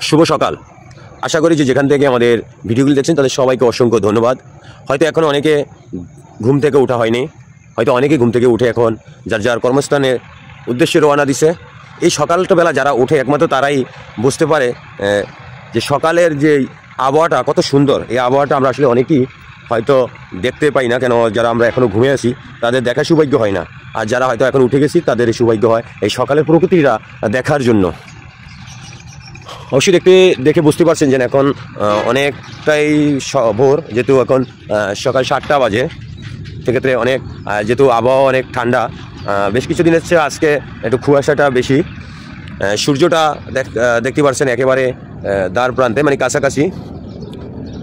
শুভ সকাল। আশা করি যে যেখান থেকে আমাদের ভিডিওগুলি দেখছেন তাদের সবাইকে অসংখ্য ধন্যবাদ। হয়তো এখনও অনেকে ঘুম থেকে ওঠা হয়নি, হয়তো অনেকে ঘুম থেকে উঠে এখন যার যার কর্মস্থানের উদ্দেশ্যে রওনা দিছে। এই সকালটা বেলা যারা ওঠে একমাত্র তারাই বুঝতে পারে যে সকালের যে আবহাওয়াটা কত সুন্দর। এই আবহাওয়াটা আমরা আসলে অনেকেই হয়তো দেখতে পাই না, কেন যারা আমরা এখনও ঘুমে আছি তাদের দেখা সৌভাগ্য হয় না, আর যারা হয়তো এখন উঠে গেছি তাদের সৌভাগ্য হয় এই সকালের প্রকৃতিটা দেখার জন্য। অবশ্যই দেখে বুঝতে পারছেন যে এখন অনেকটাই ভোর, যেহেতু এখন সকাল 7টা বাজে। সেক্ষেত্রে অনেক যেহেতু আবহাওয়া অনেক ঠান্ডা, বেশ কিছুদিন হচ্ছে আজকে একটু কুয়াশাটা বেশি। সূর্যটা দেখতে পাচ্ছেন একেবারে দ্বার প্রান্তে, মানে কাছাকাছি।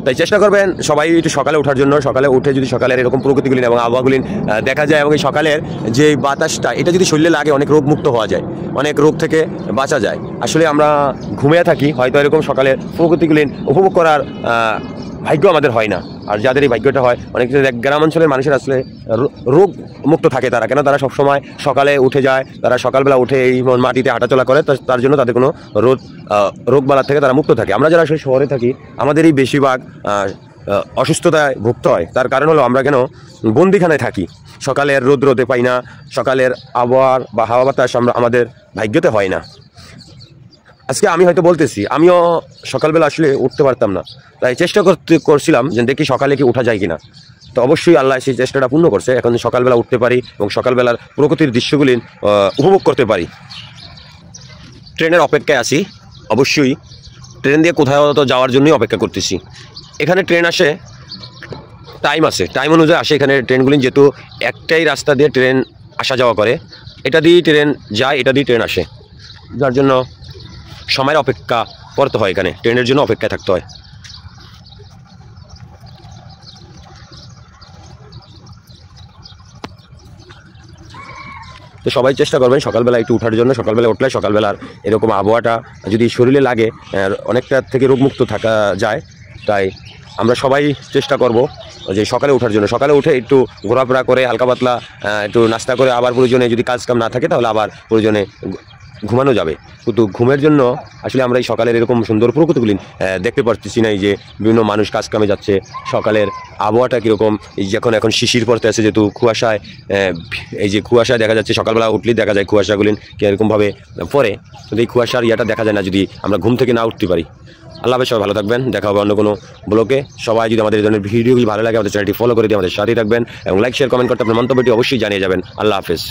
তাই চেষ্টা করবেন সবাই একটু সকালে ওঠার জন্য। সকালে উঠে যদি সকালের এরকম প্রকৃতিগুলি এবং আবহাওয়াগুলি দেখা যায় এবং এই সকালের যে বাতাসটা এটা যদি শরীরে লাগে অনেক রোগমুক্ত হওয়া যায়, অনেক রোগ থেকে বাঁচা যায়। আসলে আমরা ঘুমিয়ে থাকি, হয়তো এরকম সকালের প্রকৃতিগুলি উপভোগ করার ভাগ্য আমাদের হয় না। আর যাদের এই ভাগ্যটা হয়, অনেক গ্রামাঞ্চলের মানুষের আসলে রোগ মুক্ত থাকে তারা, কেন তারা সবসময় সকালে উঠে যায়, তারা সকালবেলা উঠে এই মাটিতে হাঁটাচলা করে, তার জন্য তাদের কোনো রোগবালার থেকে তারা মুক্ত থাকে। আমরা যারা আসলে শহরে থাকি আমাদেরই বেশিরভাগ অসুস্থতায় ভুগতে হয়। তার কারণ হলো আমরা কেন বন্দিখানায় থাকি, সকালের রোদে পাই না, সকালের আবহাওয়ার বা হাওয়া বাতাস আমাদের ভাগ্যতে হয় না। আজকে আমি হয়তো বলতেছি আমিও সকালবেলা আসলে উঠতে পারতাম না, তাই চেষ্টা করছিলাম যে দেখি সকালে কি ওঠা যায় কিনা। তো অবশ্যই আল্লাহ সেই চেষ্টাটা পূর্ণ করছে, এখন সকালবেলা উঠতে পারি এবং সকালবেলার প্রকৃতির দৃশ্যগুলি উপভোগ করতে পারি। ট্রেনের অপেক্ষায় আছি, অবশ্যই ট্রেন দিয়ে কোথাও তো যাওয়ার জন্যই অপেক্ষা করতেছি। এখানে ট্রেন আসে, টাইম আছে, টাইম অনুযায়ী আসে এখানে ট্রেনগুলি, যেহেতু একটাই রাস্তা দিয়ে ট্রেন আসা যাওয়া করে, এটা দিয়েই ট্রেন যায়, এটা দিয়ে ট্রেন আসে, যার জন্য সময়ের অপেক্ষা করতে হয়, এখানে ট্রেনের জন্য অপেক্ষায় থাকতে হয়। তো সবাই চেষ্টা করবেন সকালবেলা একটু ওঠার জন্য। সকালবেলা উঠলে সকালবেলার এরকম আবহাওয়াটা যদি শরীরে লাগে অনেকটা থেকে রোগমুক্ত থাকা যায়। তাই আমরা সবাই চেষ্টা করব যে সকালে ওঠার জন্য। সকালে উঠে একটু ঘোরাফেরা করে হালকা পাতলা একটু নাস্তা করে আবার প্রয়োজনে যদি কাজ কাম না থাকে তাহলে আবার প্রয়োজনে ঘুমানো যাবে। কিন্তু ঘুমের জন্য আসলে আমরা এই সকালের এরকম সুন্দর প্রকৃতিগুলি দেখতে পারতেছি না। এই যে বিভিন্ন মানুষ কাজ কামে যাচ্ছে, সকালের আবহাওয়াটা কীরকম, এই যখন এখন শিশির পড়তে আছে, যেহেতু কুয়াশায়, এই যে কুয়াশায় দেখা যাচ্ছে সকালবেলা উঠলেই দেখা যায় কুয়াশাগুলি কীরকমভাবে পড়ে, কিন্তু এই কুয়াশার ইয়াটা দেখা যায় না যদি আমরা ঘুম থেকে না উঠতে পারি। আল্লাহ হাফেজ, সবাই ভালো থাকবেন, দেখা হবে অন্য কোনো ব্লগে। সবাই যদি আমাদের এই ধরনের ভিডিওগুলি ভালো লাগে আমাদের চ্যানেলটি ফলো করে দিয়ে আমাদের সাথেই থাকবেন এবং লাইক শেয়ার কমেন্ট করতে আপনার মন্তব্যটি অবশ্যই জানিয়ে যাবেন। আল্লাহ হাফেজ।